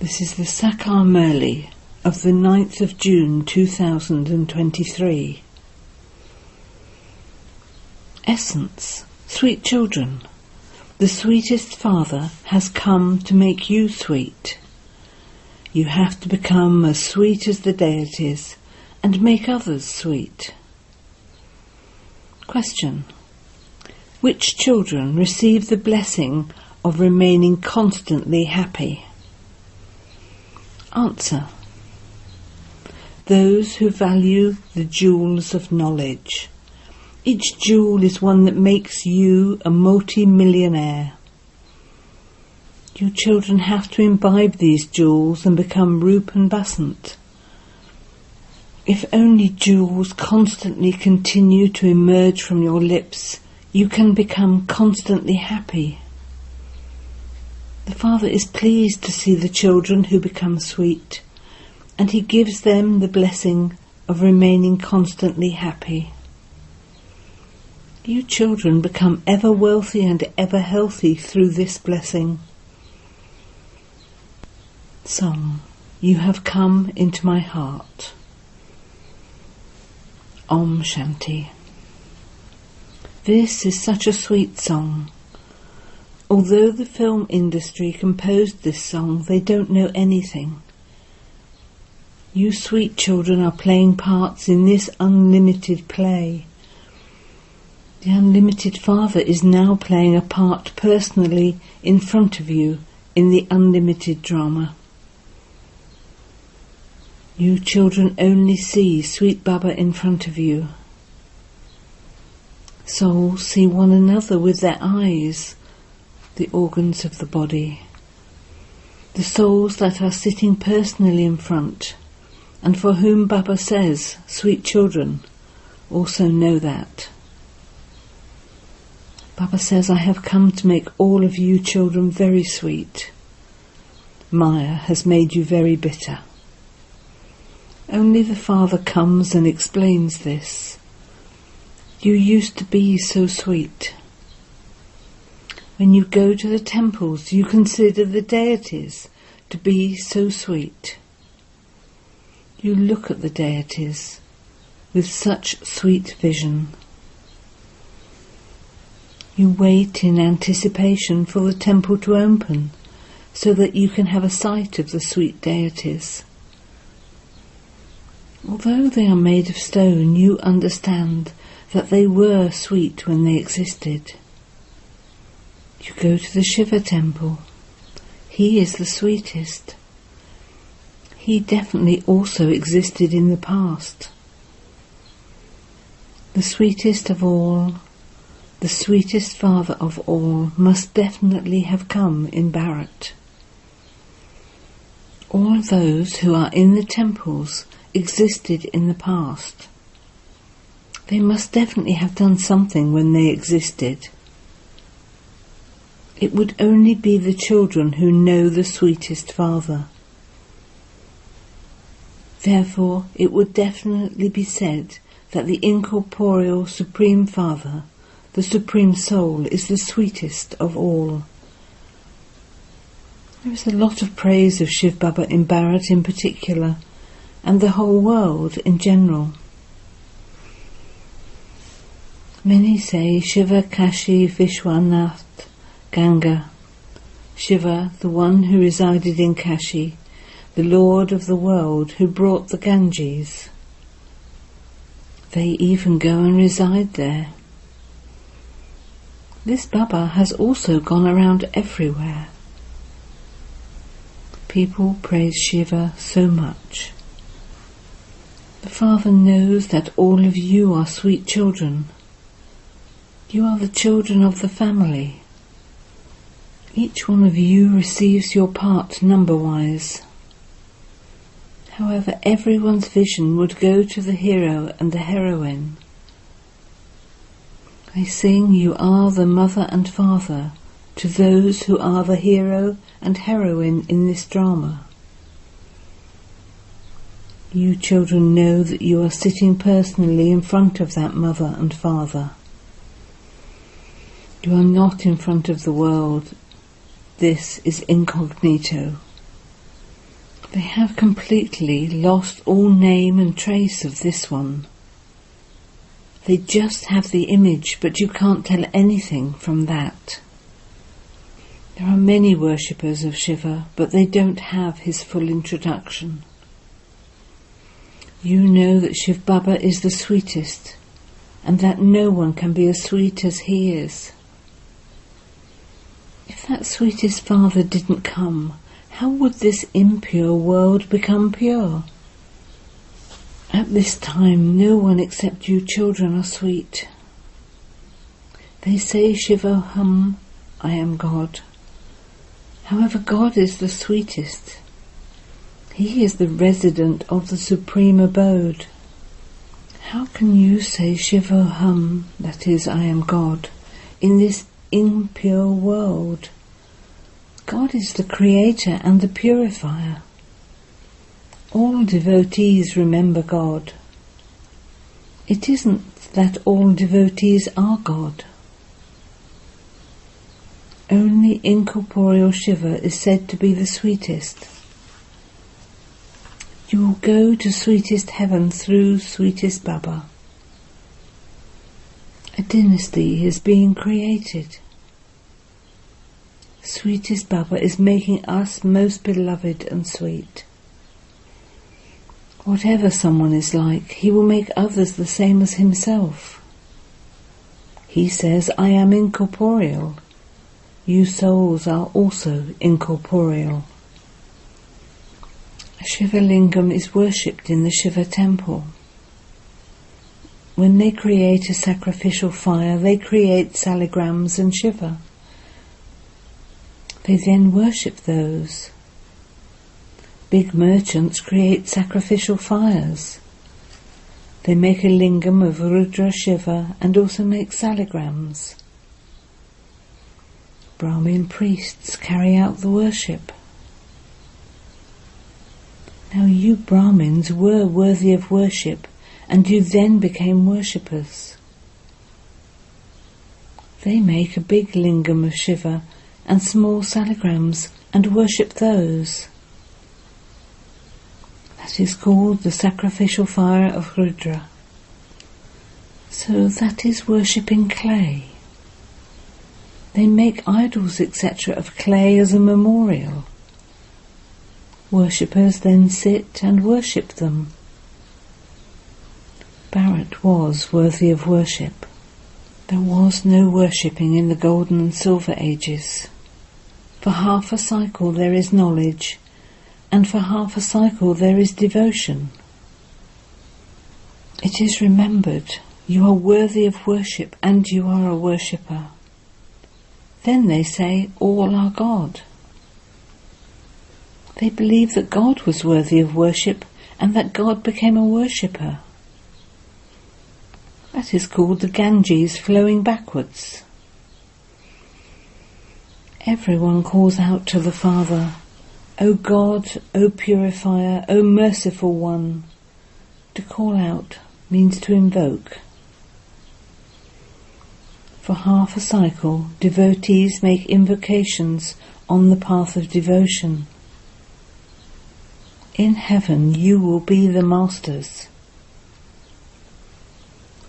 This is the Sakar MURLI of the 9th of June 2023. Essence, sweet children, the sweetest Father has come to make you sweet. You have to become as sweet as the deities and make others sweet. Question: which children receive the blessing of remaining constantly happy? Answer: those who value the jewels of knowledge. Each jewel is one that makes you a multi-millionaire. You children have to imbibe these jewels and become Roop and Basant. If only jewels constantly continue to emerge from your lips, you can become constantly happy. The Father is pleased to see the children who become sweet, and He gives them the blessing of remaining constantly happy. You children become ever wealthy and ever healthy through this blessing. Song: you have come into my heart. Om Shanti. This is such a sweet song. Although the film industry composed this song, they don't know anything. You sweet children are playing parts in this unlimited play. The unlimited Father is now playing a part personally in front of you in the unlimited drama. You children only see sweet Baba in front of you. Souls see one another with their eyes, the organs of the body. The souls that are sitting personally in front, and for whom Baba says, sweet children, also know that. Baba says, I have come to make all of you children very sweet. Maya has made you very bitter. Only the Father comes and explains this. You used to be so sweet. When you go to the temples, you consider the deities to be so sweet. You look at the deities with such sweet vision. You wait in anticipation for the temple to open, so that you can have a sight of the sweet deities. Although they are made of stone, you understand that they were sweet when they existed. You go to the Shiva temple. He is the sweetest. He definitely also existed in the past. The sweetest of all, the sweetest Father of all, must definitely have come in Bharat. All those who are in the temples existed in the past. They must definitely have done something when they existed. It would only be the children who know the sweetest Father. Therefore, it would definitely be said that the incorporeal Supreme Father, the Supreme Soul, is the sweetest of all. There is a lot of praise of Shiv Baba in Bharat in particular, and the whole world in general. Many say Shiva, Kashi, Vishwanath, Ganga. Shiva, the one who resided in Kashi, the Lord of the world who brought the Ganges. They even go and reside there. This Baba has also gone around everywhere. People praise Shiva so much. The Father knows that all of you are sweet children. You are the children of the family. Each one of you receives your part number-wise. However, everyone's vision would go to the hero and the heroine. They sing, you are the mother and father to those who are the hero and heroine in this drama. You children know that you are sitting personally in front of that mother and father. You are not in front of the world. This is incognito. They have completely lost all name and trace of this one. They just have the image, but you can't tell anything from that. There are many worshippers of Shiva, but they don't have his full introduction. You know that Shiv Baba is the sweetest, and that no one can be as sweet as he is. If that sweetest Father didn't come, how would this impure world become pure? At this time, no one except you children are sweet. They say Shivoham, I am God. However, God is the sweetest. He is the resident of the supreme abode. How can you say Shivoham, that is, I am God, in this impure world? God is the creator and the purifier. All devotees remember God. It isn't that all devotees are God. Only incorporeal Shiva is said to be the sweetest. You will go to sweetest heaven through sweetest Baba. A dynasty is being created. Sweetest Baba is making us most beloved and sweet. Whatever someone is like, he will make others the same as himself. He says, I am incorporeal. You souls are also incorporeal. A Shiva Lingam is worshipped in the Shiva temple. When they create a sacrificial fire, they create saligrams and Shiva. They then worship those. Big merchants create sacrificial fires. They make a lingam of Rudra Shiva and also make saligrams. Brahmin priests carry out the worship. Now you Brahmins were worthy of worship, and you then became worshippers. They make a big lingam of Shiva and small saligrams and worship those. That is called the sacrificial fire of Rudra. So that is worshipping clay. They make idols, etc. of clay as a memorial. Worshippers then sit and worship them. Bharat was worthy of worship. There was no worshipping in the golden and silver ages. For half a cycle there is knowledge, and for half a cycle there is devotion. It is remembered, you are worthy of worship and you are a worshipper. Then they say, all are God. They believe that God was worthy of worship and that God became a worshipper. That is called the Ganges flowing backwards. Everyone calls out to the Father, O God, O Purifier, O Merciful One. To call out means to invoke. For half a cycle, devotees make invocations on the path of devotion. In heaven you will be the masters.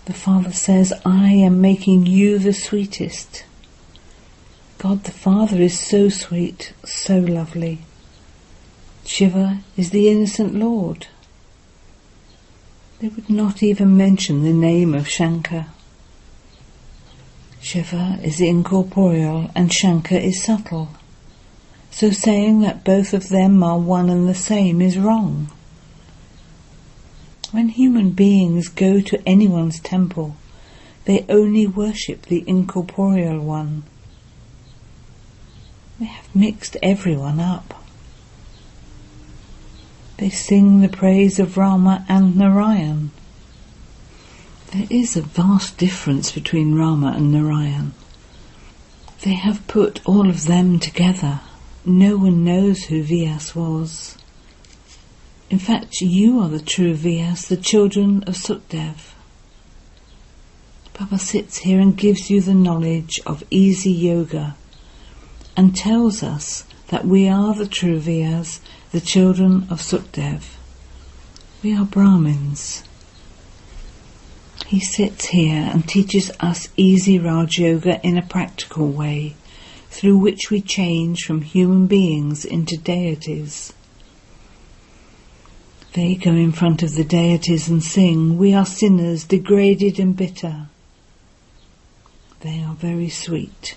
The Father says, I am making you the sweetest. God the Father is so sweet, so lovely. Shiva is the innocent Lord. They would not even mention the name of Shankar. Shiva is incorporeal and Shankar is subtle. So saying that both of them are one and the same is wrong. When human beings go to anyone's temple, they only worship the incorporeal one. They have mixed everyone up. They sing the praise of Rama and Narayan. There is a vast difference between Rama and Narayan. They have put all of them together. No one knows who Vyas was. In fact, you are the true Vyas, the children of Sukdev. Baba sits here and gives you the knowledge of easy yoga and tells us that we are the Truviyas, the children of Sukdev. We are Brahmins. He sits here and teaches us easy Raj Yoga in a practical way, through which we change from human beings into deities. They go in front of the deities and sing, "We are sinners, degraded and bitter." They are very sweet.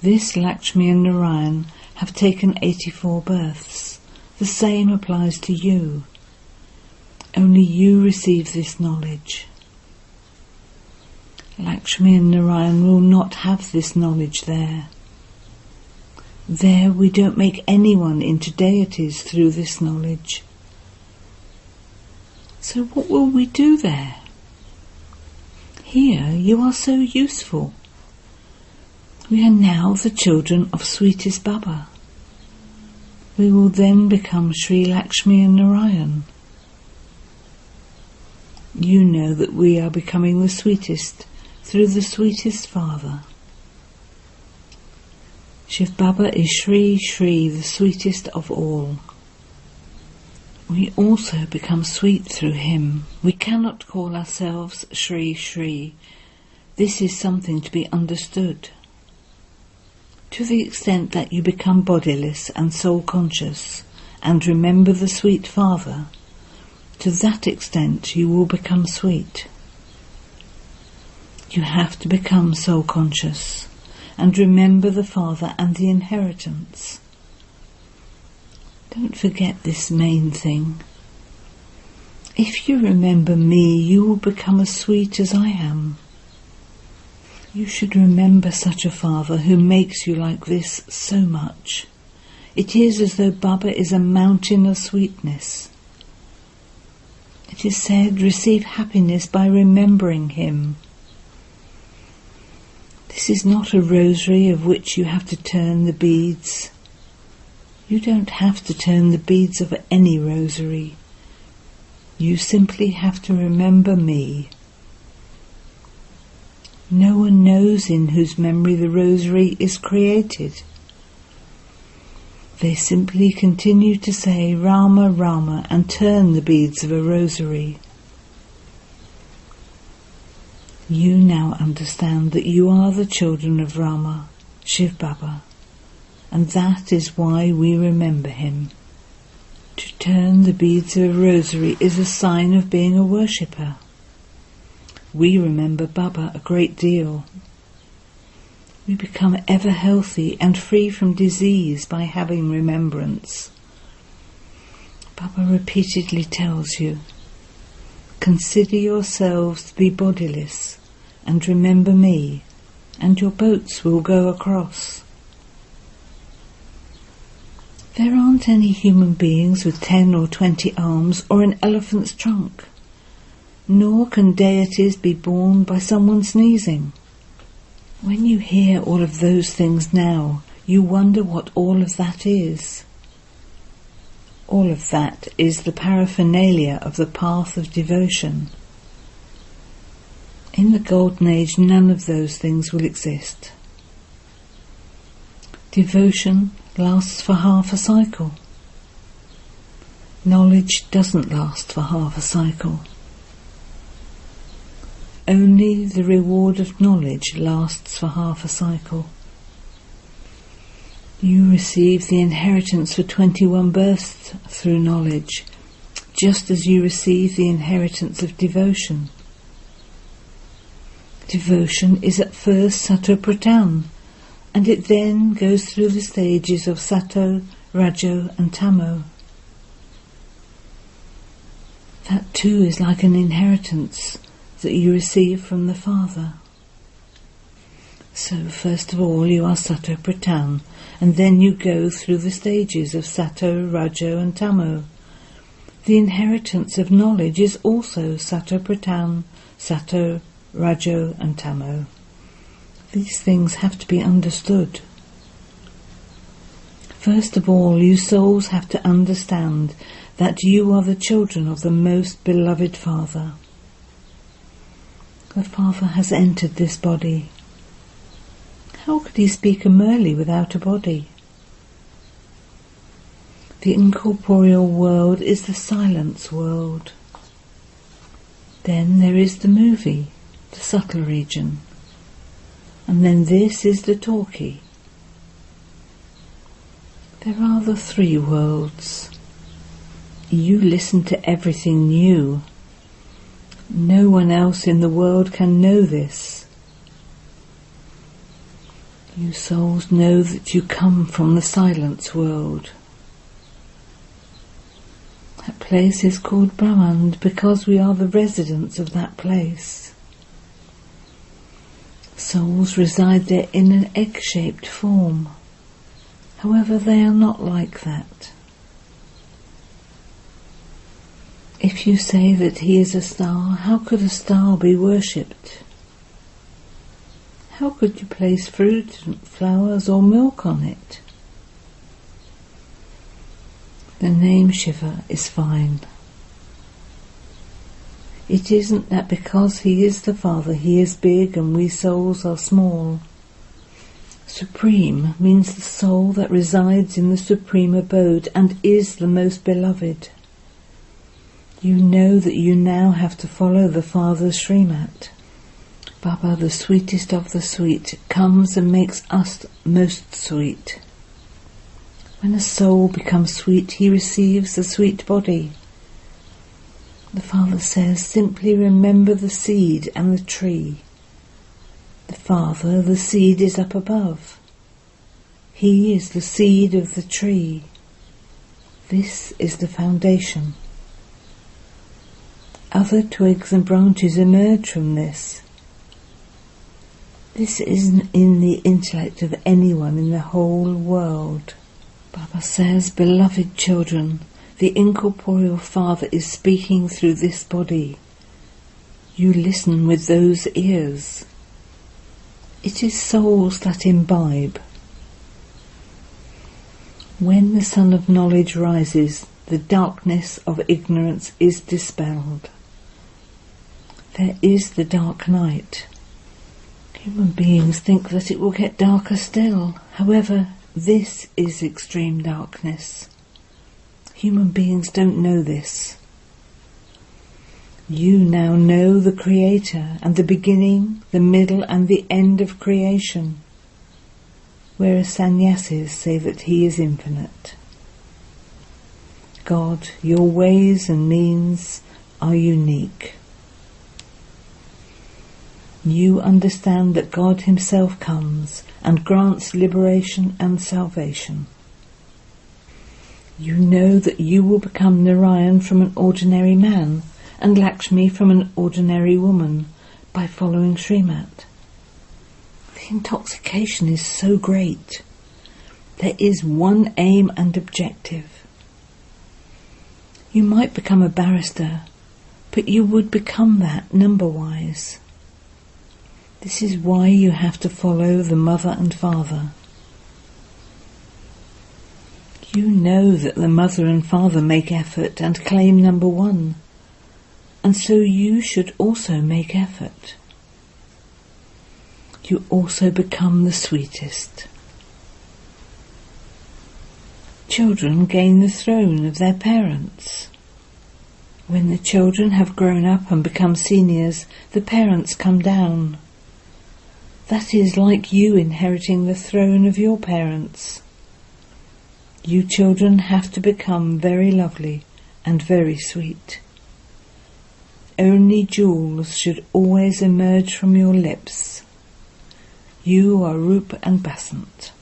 This Lakshmi and Narayan have taken 84 births. The same applies to you. Only you receive this knowledge. Lakshmi and Narayan will not have this knowledge there. There we don't make anyone into deities through this knowledge. So what will we do there? Here you are so useful. We are now the children of sweetest Baba. We will then become Sri Lakshmi and Narayan. You know that we are becoming the sweetest through the sweetest Father. Shiv Baba is Shri Shri, the sweetest of all. We also become sweet through him. We cannot call ourselves Shri Shri. This is something to be understood. To the extent that you become bodiless and soul conscious and remember the sweet Father, to that extent you will become sweet. You have to become soul conscious and remember the Father and the inheritance. Don't forget this main thing. If you remember me, you will become as sweet as I am. You should remember such a Father who makes you like this so much. It is as though Baba is a mountain of sweetness. It is said, receive happiness by remembering him. This is not a rosary of which you have to turn the beads. You don't have to turn the beads of any rosary. You simply have to remember me. No one knows in whose memory the rosary is created. They simply continue to say Rama, Rama and turn the beads of a rosary. You now understand that you are the children of Rama, Shiv Baba, and that is why we remember him. To turn the beads of a rosary is a sign of being a worshipper. We remember Baba a great deal. We become ever healthy and free from disease by having remembrance. Baba repeatedly tells you, consider yourselves to be bodiless and remember me, and your boats will go across. There aren't any human beings with 10 or 20 arms or an elephant's trunk, nor can deities be born by someone sneezing. When you hear all of those things now, you wonder what all of that is. All of that is the paraphernalia of the path of devotion. In the Golden Age, none of those things will exist. Devotion lasts for half a cycle. Knowledge doesn't last for half a cycle. Only the reward of knowledge lasts for half a cycle. You receive the inheritance for 21 births through knowledge, just as you receive the inheritance of devotion. Devotion is at first Sato Pratan, and it then goes through the stages of Sato, Rajo and Tamo. That too is like an inheritance that you receive from the Father. So first of all you are Sato Pratan, and then you go through the stages of Sato, Rajo and Tamo. The inheritance of knowledge is also Sato Pratan, Sato, Rajo and Tamo. These things have to be understood. First of all, you souls have to understand that you are the children of the most beloved Father. The Father has entered this body. How could he speak a MURLI without a body? The incorporeal world is the silence world. Then there is the movie, the subtle region. And then this is the talkie. There are the three worlds. You listen to everything new. No one else in the world can know this. You souls know that you come from the silence world. That place is called Brahma because we are the residents of that place. Souls reside there in an egg-shaped form. However, they are not like that. If you say that he is a star, how could a star be worshipped? How could you place fruit, flowers or milk on it? The name Shiva is fine. It isn't that because he is the Father he is big and we souls are small. Supreme means the soul that resides in the supreme abode and is the most beloved. You know that you now have to follow the Father's Srimat. Baba, the sweetest of the sweet, comes and makes us most sweet. When a soul becomes sweet, he receives a sweet body. The Father says, simply remember the seed and the tree. The Father, the seed, is up above. He is the seed of the tree. This is the foundation. Other twigs and branches emerge from this. This isn't in the intellect of anyone in the whole world. Baba says, beloved children, the incorporeal Father is speaking through this body. You listen with those ears. It is souls that imbibe. When the sun of knowledge rises, the darkness of ignorance is dispelled. There is the dark night. Human beings think that it will get darker still. However, this is extreme darkness. Human beings don't know this. You now know the Creator and the beginning, the middle and the end of creation, whereas sannyasis say that he is infinite. God, your ways and means are unique. You understand that God himself comes and grants liberation and salvation. You know that you will become Narayan from an ordinary man and Lakshmi from an ordinary woman by following Srimat. The intoxication is so great. There is one aim and objective. You might become a barrister, but you would become that number-wise. This is why you have to follow the mother and father. You know that the mother and father make effort and claim number one, and so you should also make effort. You also become the sweetest. Children gain the throne of their parents. When the children have grown up and become seniors, the parents come down. That is like you inheriting the throne of your parents. You children have to become very lovely and very sweet. Only jewels should always emerge from your lips. You are Rup and Basant.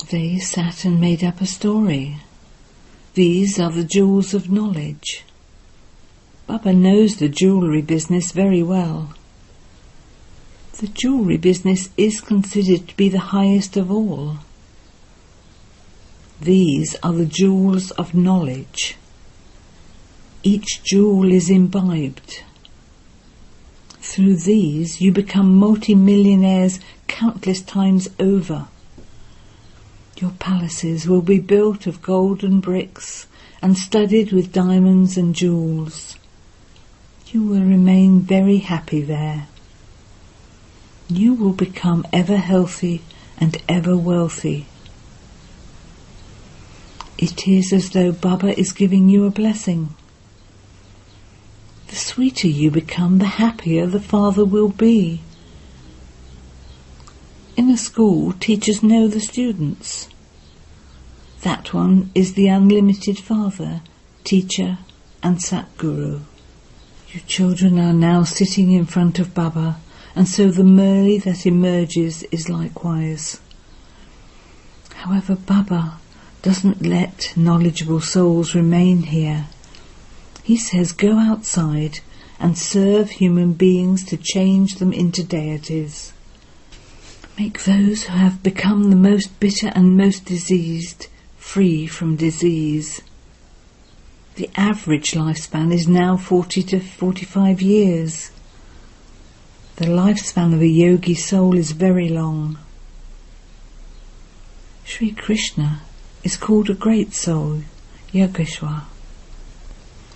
They sat and made up a story. These are the jewels of knowledge. Baba knows the jewellery business very well. The jewellery business is considered to be the highest of all. These are the jewels of knowledge. Each jewel is imbibed. Through these you become multi-millionaires countless times over. Your palaces will be built of golden bricks and studded with diamonds and jewels. You will remain very happy there. You will become ever healthy and ever wealthy. It is as though Baba is giving you a blessing. The sweeter you become, the happier the Father will be. In a school, teachers know the students. That one is the unlimited Father, teacher and Satguru. You children are now sitting in front of Baba, and so the MURLI that emerges is likewise. However, Baba doesn't let knowledgeable souls remain here. He says, go outside and serve human beings to change them into deities. Make those who have become the most bitter and most diseased free from disease. The average lifespan is now 40 to 45 years. The lifespan of a yogi soul is very long. Sri Krishna is called a great soul, Yogeshwar.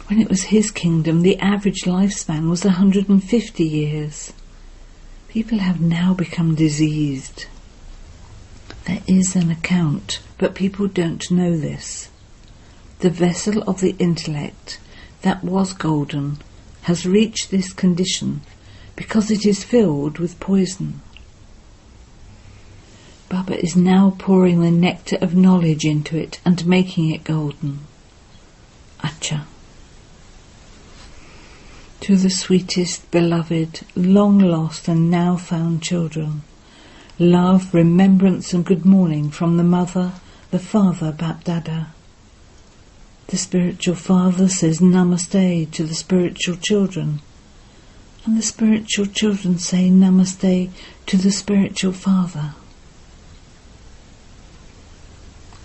When it was his kingdom, the average lifespan was 150 years. People have now become diseased. There is an account, but people don't know this. The vessel of the intellect that was golden has reached this condition because it is filled with poison. Baba is now pouring the nectar of knowledge into it and making it golden. Acha. To the sweetest, beloved, long lost and now found children, love, remembrance and good morning from the mother, the father, Bap-Dada. The spiritual father says Namaste to the spiritual children, and the spiritual children say Namaste to the spiritual father.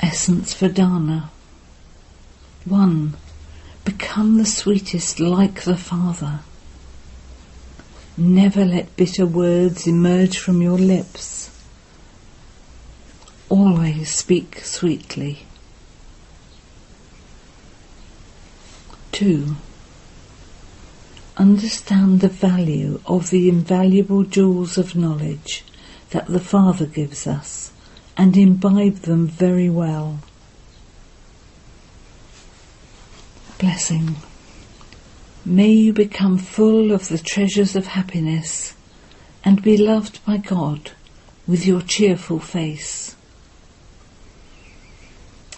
Essence for Dana. 1. Become the sweetest like the Father. Never let bitter words emerge from your lips. Always speak sweetly. 2. Understand the value of the invaluable jewels of knowledge that the Father gives us, and imbibe them very well. Blessing. May you become full of the treasures of happiness and be loved by God with your cheerful face.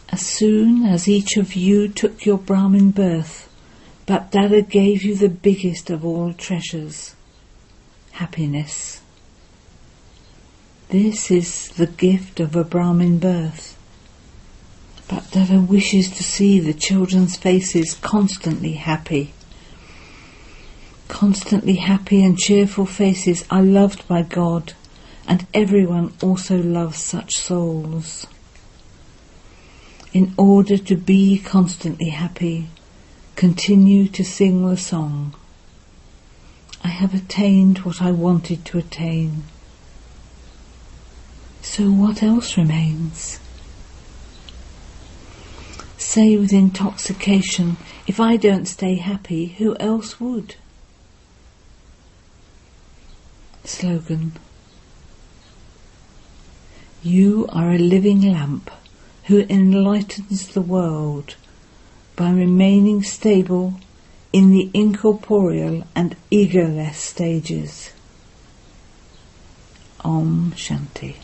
As soon as each of you took your Brahmin birth, Bap-Dada gave you the biggest of all treasures, happiness. This is the gift of a Brahmin birth. Bap-Dada wishes to see the children's faces constantly happy. Constantly happy and cheerful faces are loved by God, and everyone also loves such souls. In order to be constantly happy, continue to sing the song. I have attained what I wanted to attain. So what else remains? Say with intoxication, if I don't stay happy, who else would? Slogan. You are a living lamp who enlightens the world by remaining stable in the incorporeal and egoless stages. Om Shanti.